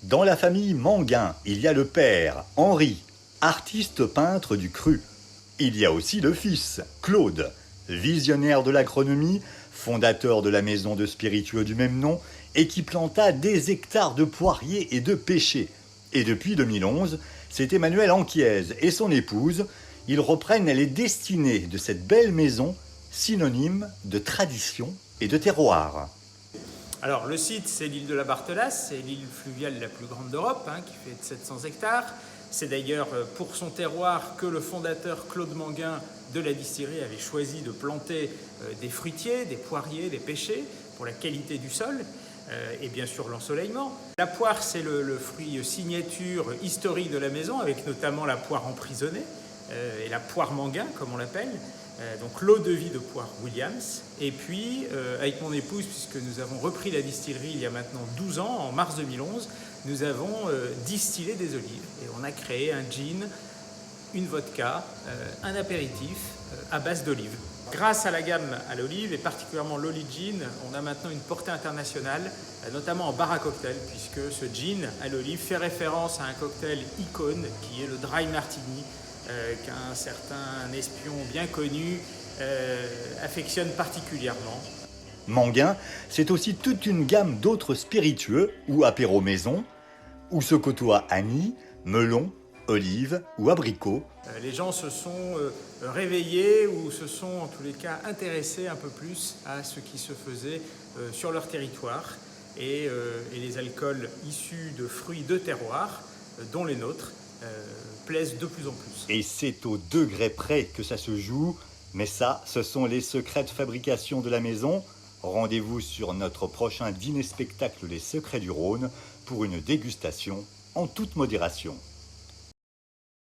Dans la famille Manguin, il y a le père, Henri, artiste peintre du cru. Il y a aussi le fils, Claude, visionnaire de l'agronomie, fondateur de la maison de spiritueux du même nom et qui planta des hectares de poiriers et de pêchers. Et depuis 2011, c'est Emmanuel Anquiez et son épouse. Ils reprennent les destinées de cette belle maison, synonyme de tradition et de terroir. Alors le site, c'est l'île de la Barthelasse, c'est l'île fluviale la plus grande d'Europe, qui fait 700 hectares. C'est d'ailleurs pour son terroir que le fondateur Claude Manguin de la distillerie avait choisi de planter des fruitiers, des poiriers, des pêchers pour la qualité du sol et bien sûr l'ensoleillement. La poire, c'est le fruit signature historique de la maison, avec notamment la poire emprisonnée et la poire Manguin, comme on l'appelle. Donc l'eau de vie de poire Williams. Et puis, avec mon épouse, puisque nous avons repris la distillerie il y a maintenant 12 ans, en mars 2011, nous avons distillé des olives. Et on a créé un gin, une vodka, un apéritif à base d'olives. Grâce à la gamme à l'olive, et particulièrement l'Oli Gin, on a maintenant une portée internationale, notamment en bar à cocktail, puisque ce gin à l'olive fait référence à un cocktail icône qui est le Dry Martini, qu'un certain espion bien connu affectionne particulièrement. Manguin, c'est aussi toute une gamme d'autres spiritueux ou apéros maison, où se côtoient anis, melons, olives ou abricots. Les gens se sont réveillés ou se sont en tous les cas intéressés un peu plus à ce qui se faisait sur leur territoire et les alcools issus de fruits de terroir, dont les nôtres, plaisent de plus en plus. Et c'est au degré près que ça se joue, mais ça, ce sont les secrets de fabrication de la maison. Rendez-vous sur notre prochain dîner-spectacle Les Secrets du Rhône pour une dégustation en toute modération.